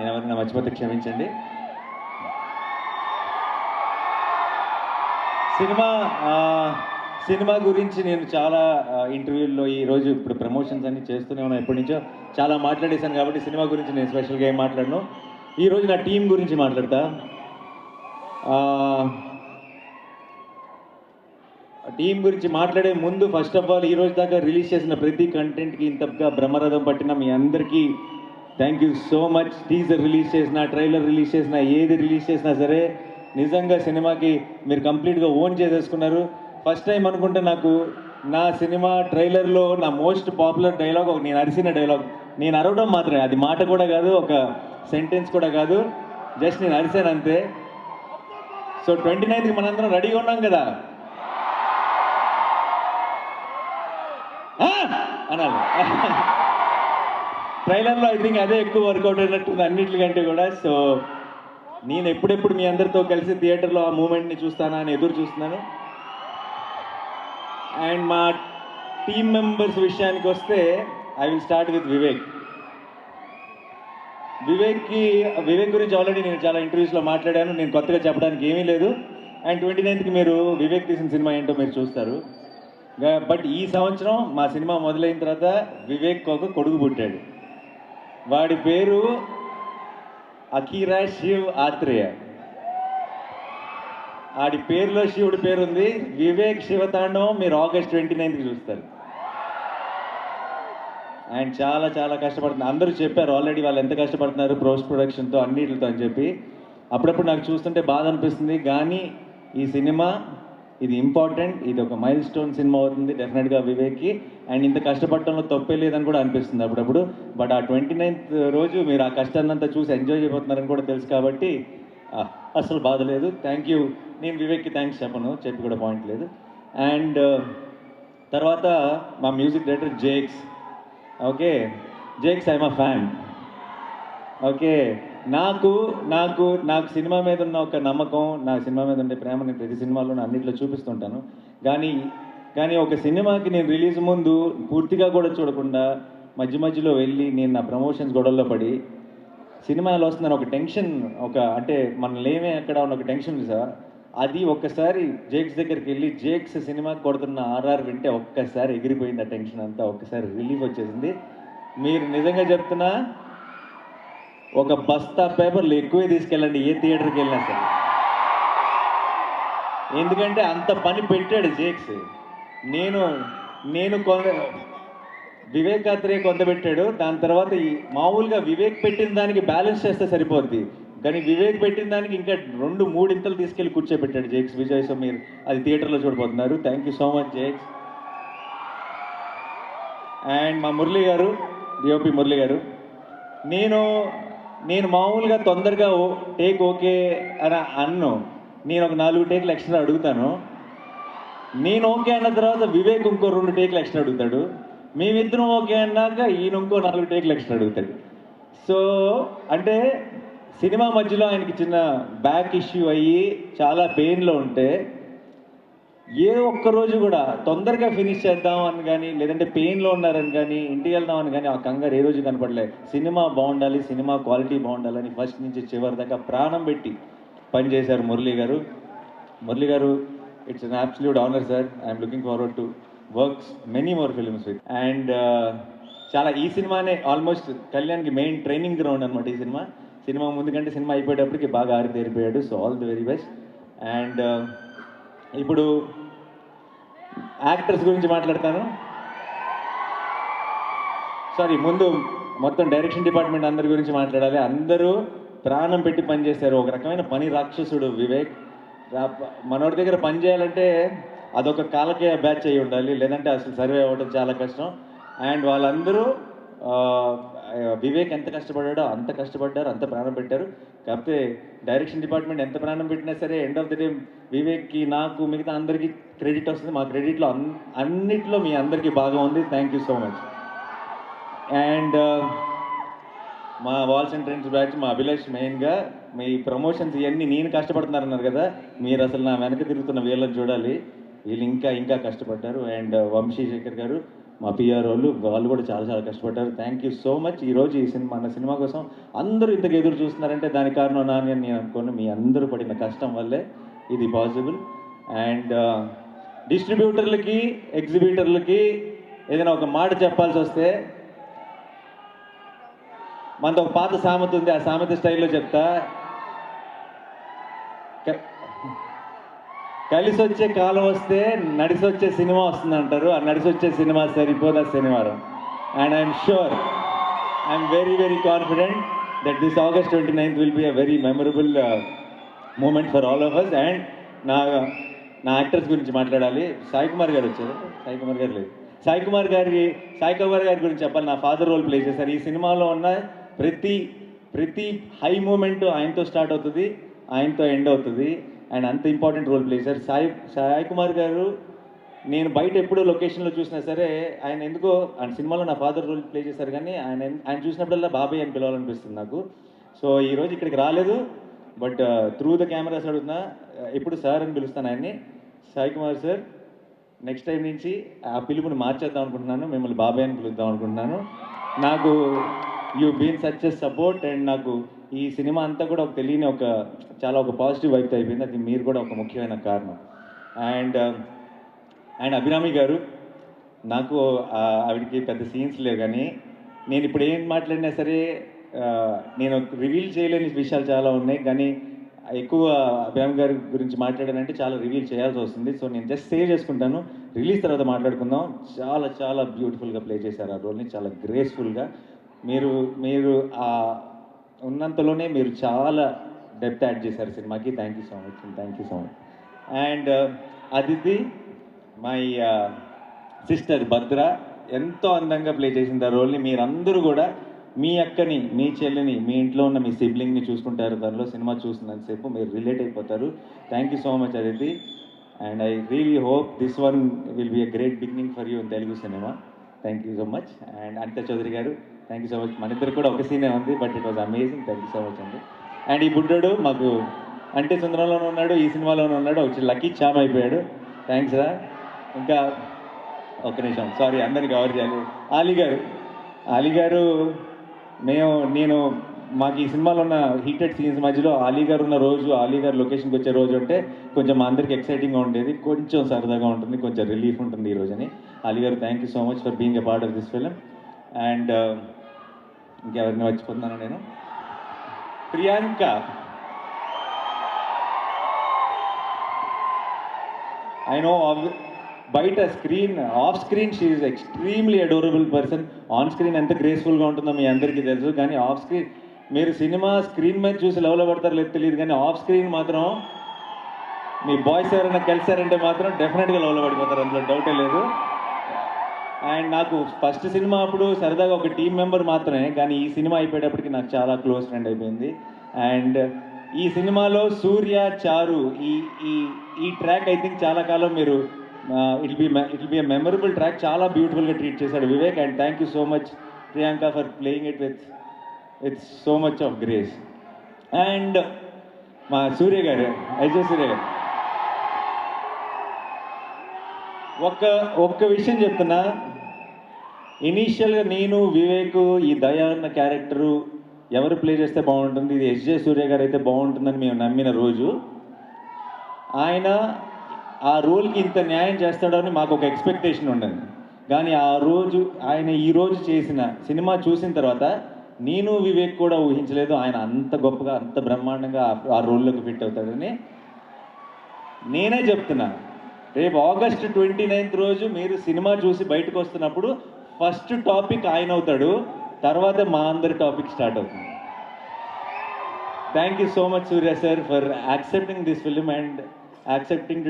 నేను ఎవరైనా మర్చిపోతే క్షమించండి. సినిమా గురించి నేను చాలా ఇంటర్వ్యూల్లో ఈరోజు ఇప్పుడు ప్రమోషన్స్ అన్ని చేస్తూనే ఉన్నాను. ఎప్పటి నుంచో చాలా మాట్లాడేశాను కాబట్టి సినిమా గురించి నేను స్పెషల్గా ఏం మాట్లాడను. ఈరోజు నా టీం గురించి మాట్లాడతా. టీం గురించి మాట్లాడే ముందు ఫస్ట్ ఆఫ్ ఆల్ ఈరోజు దాకా రిలీజ్ చేసిన ప్రతి కంటెంట్కి ఇంతగా బ్రహ్మరథం పట్టిన మీ అందరికీ thank you so much. Teaser release చేసిన, ట్రైలర్ రిలీజ్ చేసిన, ఏది రిలీజ్ చేసినా సరే నిజంగా సినిమాకి మీరు కంప్లీట్గా ఓన్ చేసేసుకున్నారు. ఫస్ట్ టైం అనుకుంటే నాకు నా సినిమా ట్రైలర్లో నా మోస్ట్ పాపులర్ డైలాగ్ ఒక నేను అరిసిన డైలాగ్. నేను అరవడం మాత్రమే, అది మాట కూడా కాదు, ఒక సెంటెన్స్ కూడా కాదు, జస్ట్ నేను అరిసాను అంతే. సో 29కి మనందరం రెడీగా ఉన్నాం కదా అనాలి. ట్రైలర్లో ఐ థింక్ అదే ఎక్కువ వర్కౌట్ అయినట్టుంది అన్నిటికంటే కూడా. సో నేను ఎప్పుడెప్పుడు మీ అందరితో కలిసి థియేటర్లో ఆ మూమెంట్ని చూస్తానా అని ఎదురు చూస్తున్నాను. అండ్ మా టీమ్ మెంబర్స్ విషయానికి వస్తే I will start with Vivek. Vivek గురించి ఆల్రెడీ నేను చాలా ఇంటర్వ్యూస్లో మాట్లాడాను. నేను కొత్తగా చెప్పడానికి ఏమీ లేదు. అండ్ 29కి మీరు వివేక్ తీసిన సినిమా ఏంటో మీరు చూస్తారు. బట్ ఈ సంవత్సరం మా సినిమా మొదలైన తర్వాత వివేక్ ఒక కొడుకు పుట్టాడు. వాడి పేరు అఖీరా శివ్ ఆత్రేయ. ఆడి పేరులో శివుడి పేరు ఉంది. వివేక్ శివతాండవం మీరు August 29కి చూస్తారు. అండ్ చాలా చాలా కష్టపడుతున్నారు. అందరూ చెప్పారు ఆల్రెడీ వాళ్ళు ఎంత కష్టపడుతున్నారు పోస్ట్ ప్రొడక్షన్తో అన్నిటితో అని చెప్పి. అప్పుడప్పుడు నాకు చూస్తుంటే బాధ అనిపిస్తుంది. కానీ ఈ సినిమా ఇది ఇంపార్టెంట్, ఇది ఒక మైల్ స్టోన్ సినిమా అవుతుంది డెఫినెట్గా వివేక్కి. అండ్ ఇంత కష్టపడటంలో తప్పే లేదని కూడా అనిపిస్తుంది అప్పుడప్పుడు. బట్ ఆ 29th రోజు మీరు ఆ కష్టాన్నంతా చూసి ఎంజాయ్ చేయబోతున్నారని కూడా తెలుసు కాబట్టి అసలు బాధ లేదు. Thank you. నేను వివేక్కి థ్యాంక్స్ చెప్పి కూడా పాయింట్ లేదు. అండ్ తర్వాత మా music director Jakes. Okay Jakes, I'm a fan. Okay నాకు సినిమా మీద ఉన్న ఒక నమ్మకం, నా సినిమా మీద ఉండే ప్రేమ నేను ప్రతి సినిమాలో అన్నింటిలో చూపిస్తుంటాను. కానీ ఒక సినిమాకి నేను రిలీజ్ ముందు పూర్తిగా కూడా చూడకుండా మధ్యలో వెళ్ళి నేను నా ప్రమోషన్స్ గొడవల్లో పడి సినిమాలో వస్తుందని ఒక టెన్షన్, అంటే మనల్ని ఏమే అక్కడ ఉన్న ఒక టెన్షన్ సార్, అది ఒక్కసారి జేక్స్ దగ్గరికి వెళ్ళి జేక్స్ సినిమా కొడుతున్న ఆర్ఆర్ వింటే ఒక్కసారి ఎగిరిపోయింది ఆ టెన్షన్ అంతా. ఒక్కసారి రిలీఫ్ వచ్చేసింది. మీరు నిజంగా చెప్తున్నా ఒక బస్తా పేపర్లు ఎక్కువే తీసుకెళ్ళండి ఏ థియేటర్కి వెళ్ళినా సరే. ఎందుకంటే అంత పని పెట్టాడు జేక్స్. నేను వివేక్ ఆత్రేయ కొంత పెట్టాడు. దాని తర్వాత మామూలుగా వివేక్ పెట్టిన దానికి బ్యాలెన్స్ చేస్తే సరిపోద్ది, కానీ వివేక్ పెట్టిన దానికి ఇంకా 2-3 ఇంతలు తీసుకెళ్ళి కూర్చోబెట్టాడు జేక్స్ విజయ్. సో మీరు అది థియేటర్లో చూడబోతున్నారు. Thank you so much Jakes. And మా మురళి గారు, డిఓపి మురళి గారు, నేను మామూలుగా తొందరగా టేక్ ఓకే అని అన్ను. నేను ఒక 4 టేక్లు ఎక్స్ట్రా అడుగుతాను. నేను ఓకే అన్న తర్వాత వివేక్ ఇంకో 2 టేక్లు ఎక్స్ట్రా అడుగుతాడు. మేమిద్దరం ఓకే అన్నాక ఈయన ఇంకో 4 టేక్లు ఎక్స్ట్రా అడుగుతాడు. సో అంటే సినిమా మధ్యలో ఆయనకి చిన్న బ్యాక్ ఇష్యూ అయ్యి చాలా పెయిన్లో ఉంటే ఏ ఒక్కరోజు కూడా తొందరగా ఫినిష్ చేద్దాం అని కానీ, లేదంటే పెయిన్లో ఉన్నారని కానీ, ఇంటికి వెళ్దామని కానీ ఆ కంగారు ఏ రోజు కనపడలేదు. సినిమా బాగుండాలి, సినిమా క్వాలిటీ బాగుండాలని ఫస్ట్ నుంచి చివరి దాకా ప్రాణం పెట్టి పనిచేశారు మురళి గారు. It's an absolute honour sir. I'm looking forward to works many more films with. And చాలా ఈ సినిమానే ఆల్మోస్ట్ కళ్యాణ్కి మెయిన్ ట్రైనింగ్ గ్రౌండ్ అనమాట. ఈ సినిమా ముందు కంటే సినిమా అయిపోయేటప్పటికి బాగా ఆరితేరిపోయాడు. So all the very best. And ఇప్పుడు యాక్టర్స్ గురించి మాట్లాడతాను. సారీ, ముందు మొత్తం డైరెక్షన్ డిపార్ట్మెంట్ అందరి గురించి మాట్లాడాలి. అందరూ ప్రాణం పెట్టి పనిచేశారు. ఒక రకమైన పని రాక్షసుడు వివేక్. మనోడి దగ్గర పని చేయాలంటే అదొక కాలకే బ్యాచ్ అయ్యి ఉండాలి, లేదంటే అసలు సర్వే అవ్వడం చాలా కష్టం. అండ్ వాళ్ళందరూ వివేక్ ఎంత కష్టపడ్డాడో అంత కష్టపడ్డారు, అంత ప్రాణం పెట్టారు. కాకపోతే డైరెక్షన్ డిపార్ట్మెంట్ ఎంత ప్రాణం పెట్టినా సరే ఎండ్ ఆఫ్ ది డే వివేక్కి, నాకు, మిగతా అందరికీ క్రెడిట్ వస్తుంది. మా క్రెడిట్లో అన్నిట్లో మీ అందరికీ బాగా ఉంది. Thank you so much. And మా వాల్స్ అండ్ ట్రెండ్స్ బ్యాచ్, మా అభిలాష్ మెయిన్గా మీ ప్రమోషన్స్ ఇవన్నీ నేను కష్టపడుతున్నారన్నారు కదా, మీరు అసలు నా వెనక తిరుగుతున్న వీళ్ళని చూడాలి. వీళ్ళు ఇంకా కష్టపడ్డారు. అండ్ వంశీ శేఖర్ గారు, మా పిఆర్ వాళ్ళు కూడా చాలా చాలా కష్టపడ్డారు. Thank you so much. ఈరోజు ఈ సినిమా మన సినిమా కోసం అందరూ ఇంతకు ఎదురు చూస్తున్నారంటే దానికి కారణం నాని అని నేను అనుకోను. మీ అందరూ పడిన కష్టం వల్లే ఇది పాసిబుల్. అండ్ డిస్ట్రిబ్యూటర్లకి, ఎగ్జిబిటర్లకి ఏదైనా ఒక మాట చెప్పాల్సి వస్తే, మనతో ఒక పాత సామెత ఉంది, ఆ సామెత స్టైల్లో చెప్తా. కలిసి వచ్చే కాలం వస్తే నడిసి వచ్చే సినిమా వస్తుంది అంటారు. ఆ నడిసి వచ్చే cinema Saripodhaa Sanivaaram. And I'm sure, I'm very very confident that this August 29th will be a very memorable moment for all of us. And నా యాక్టర్స్ గురించి మాట్లాడాలి. సాయి కుమార్ గారు వచ్చారు. సాయి కుమార్ గారు లేదు. సాయి కుమార్ గారి గురించి చెప్పాలి. నా ఫాదర్ రోల్ ప్లే చేశారు. ఈ సినిమాలో ఉన్న ప్రతి హై మూమెంట్ ఆయనతో స్టార్ట్ అవుతుంది, ఆయనతో ఎండ్ అవుతుంది. అండ్ అంత ఇంపార్టెంట్ రోల్ ప్లే చేశారు సాయి కుమార్ గారు. నేను బయట ఎప్పుడూ లొకేషన్లో చూసినా సరే ఆయన ఎందుకో ఆయన సినిమాలో నా ఫాదర్ రోల్ ప్లే చేశారు, కానీ ఆయన చూసినప్పుడల్లా బాబాయ్ అని పిలవాలనిపిస్తుంది నాకు. సో ఈరోజు ఇక్కడికి రాలేదు, బట్ త్రూ ద కెమెరాస్ అడుగుతున్నా, ఎప్పుడు సార్ అని పిలుస్తాను ఆయన్ని. Sai Kumar sir, next time నుంచి ఆ పిలుపుని మార్చేద్దాం అనుకుంటున్నాను, మిమ్మల్ని బాబాయ్ అని పిలుద్దాం అనుకుంటున్నాను. నాకు you been such a support. And నాకు ఈ సినిమా అంతా కూడా ఒక తెలియని ఒక పాజిటివ్ వైపు అయిపోయింది. అది మీరు కూడా ఒక ముఖ్యమైన కారణం. అండ్ అభిరామి గారు, నాకు ఆవిడకి పెద్ద సీన్స్ లేవు, కానీ నేను ఇప్పుడు ఏం మాట్లాడినా సరే నేను రివీల్ చేయలేని విషయాలు చాలా ఉన్నాయి, కానీ ఎక్కువ అభిరామి గారి గురించి మాట్లాడానంటే చాలా రివీల్ చేయాల్సి వస్తుంది. సో నేను జస్ట్ సేవ్ చేసుకుంటాను, రిలీజ్ తర్వాత మాట్లాడుకుందాం. చాలా చాలా బ్యూటిఫుల్గా ప్లే చేశారు ఆ రోల్ని, చాలా గ్రేస్ఫుల్గా. మీరు ఉన్నంతలోనే మీరు చాలా డెప్త్ యాడ్ చేశారు సినిమాకి. Thank you so much. And Aditi, my sister Bhadra, ఎంతో అందంగా ప్లే చేసింది ఆ రోల్ని. మీరందరూ కూడా మీ అక్కని, మీ చెల్లిని, మీ ఇంట్లో ఉన్న మీ సిబ్లింగ్ని చూసుకుంటారు దానిలో. సినిమా చూసినంతసేపు మీరు రిలేట్ అయిపోతారు. Thank you so much Aditi. And I really hope this one will be a great beginning for you in Telugu cinema. Thank you so much. And Anita Chaudhary garu, thank you so much. మన ఇద్దరు కూడా ఒక సీనే ఉంది, but it was amazing. Thank you so much అండి. And ఈ బుడ్డోడు మాకు అంటే సుందరంలోనూ ఉన్నాడు, ఈ సినిమాలోనూ ఉన్నాడు, వచ్చి లక్కీ చామ్ అయిపోయాడు. థ్యాంక్స్ రా. ఇంకా ఒక్క నిమిషం, సారీ, అందరినీ కవర్ చేయాలి. ఆలీ గారు నేను మాకు ఈ సినిమాలో ఉన్న హీటెడ్ సీన్స్ మధ్యలో ఆలీ గారు ఉన్న రోజు, ఆలీ గారు లొకేషన్కి వచ్చే రోజు అంటే కొంచెం మా అందరికి ఎక్సైటింగ్గా ఉండేది, కొంచెం సరదాగా ఉంటుంది, కొంచెం రిలీఫ్ ఉంటుంది ఈ రోజుని. ఆలీ గారు, thank you so much for being a part of this film. And ఇంకెవరిని మర్చిపోతున్నాను నేను, ప్రియాంక. ఐ నో బయట off screen she is extremely adorable person. On screen ఎంత గ్రేస్ఫుల్గా ఉంటుందో మీ అందరికీ తెలుసు, కానీ ఆఫ్ స్క్రీన్ మీరు సినిమా స్క్రీన్ మీద చూసి లవ్లో పడతారో లేదు తెలియదు, కానీ ఆఫ్ స్క్రీన్ మాత్రం మీ బాయ్స్ ఎవరైనా కలిసారంటే మాత్రం డెఫినెట్గా లవ్లో పడిపోతారు, అందులో డౌటే లేదు. అండ్ నాకు ఫస్ట్ సినిమా అప్పుడు సరదాగా ఒక టీం మెంబర్ మాత్రమే, కానీ ఈ సినిమా అయిపోయేటప్పటికి నాకు చాలా క్లోజ్ ఫ్రెండ్ అయిపోయింది. అండ్ ఈ సినిమాలో సూర్య, చారు, ఈ ట్రాక్ ఐ థింక్ చాలా కాలం మీరు it be a memorable track. చాలా బ్యూటిఫుల్గా ట్రీట్ చేశాడు Vivek. And thank you so much Priyanka for playing it with so much of grace. And మా సూర్య గారు, సూర్య గారు, ఒక్క విషయం చెప్తున్నా. ఇనీషియల్గా నేను, వివేక్, ఈ దయా అన్న క్యారెక్టరు ఎవరు ప్లే చేస్తే బాగుంటుంది, ఇది ఎస్జే సూర్య గారు అయితే బాగుంటుందని మేము నమ్మిన రోజు, ఆయన ఆ రోల్కి ఇంత న్యాయం చేస్తాడని మాకు ఒక ఎక్స్పెక్టేషన్ ఉండదు. కానీ ఆయన ఈరోజు చేసిన సినిమా చూసిన తర్వాత నేను, వివేక్ కూడా ఊహించలేదు ఆయన అంత గొప్పగా, అంత బ్రహ్మాండంగా ఆ రోల్లోకి ఫిట్ అవుతాడని. నేనే చెప్తున్నా, రేపు August 29th రోజు మీరు సినిమా చూసి బయటకు వస్తున్నప్పుడు ఫస్ట్ టాపిక్ ఆయన అవుతాడు, తర్వాత మా అందరి టాపిక్ స్టార్ట్ అవుతుంది. Thank you so much Surya sir for accepting this film and accepting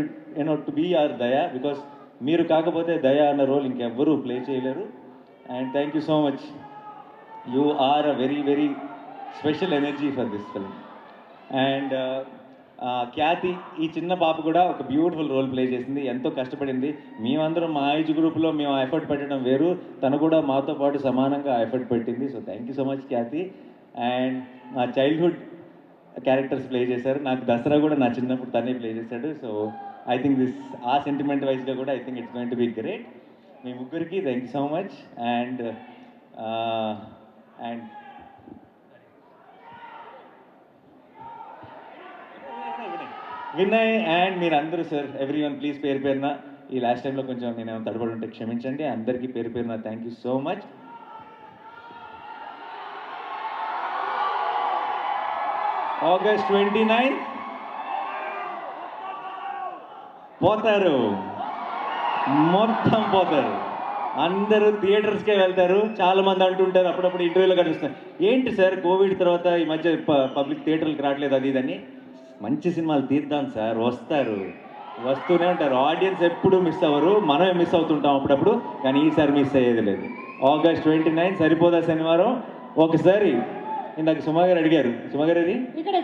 to be our Daya, because మీరు కాకపోతే దయా అన్న రోల్ ఇంకెవ్వరూ ప్లే చేయలేరు. And thank you so much. You are a very very special energy for this film. And Khyati, ఈ చిన్న పాప కూడా ఒక బ్యూటిఫుల్ రోల్ ప్లే చేసింది, ఎంతో కష్టపడింది. మేమందరం మా ఏజ్ గ్రూప్లో మేము ఎఫర్ట్ పెట్టడం వేరు, తను కూడా మాతో పాటు సమానంగా ఎఫర్ట్ పెట్టింది. So thank you so much Khyati. And మా చైల్డ్హుడ్ క్యారెక్టర్స్ ప్లే చేశారు. నాకు దసరా కూడా నా చిన్నప్పుడు తనే ప్లే చేశాడు. సో ఐ థింక్ ఆ సెంటిమెంట్ వైజ్గా కూడా I think it's going to be great. మీ ముగ్గురికి thank you so much. And and Vinay and మీరు అందరూ సార్ ఎవ్రీ వన్ ప్లీజ్ పేరు పేరున ఈ లాస్ట్ టైంలో కొంచెం నేను తడబడి ఉంటే క్షమించండి. అందరికీ పేరు పేరున thank you so much. August 29 పోతారు, మొత్తం పోతారు. అందరూ థియేటర్స్కే వెళ్తారు. చాలా మంది అంటుంటారు అప్పుడప్పుడు ఇంటర్వ్యూలో కనిపిస్తారు, ఏంటి సార్ కోవిడ్ తర్వాత ఈ మధ్య పబ్లిక్ థియేటర్లకు రావట్లేదు అది ఇదని. మంచి సినిమాలు తీద్దాం సార్, వస్తారు, వస్తూనే ఉంటారు. ఆడియన్స్ ఎప్పుడు మిస్ అవ్వరు, మనమే మిస్ అవుతుంటాం అప్పుడప్పుడు, కానీ ఈసారి మిస్ అయ్యేది లేదు. August 29 సరిపోదా శనివారం? ఒకసారి ఇందాక సుమా గారు అడిగారు, సుమా గారు ఇక్కడ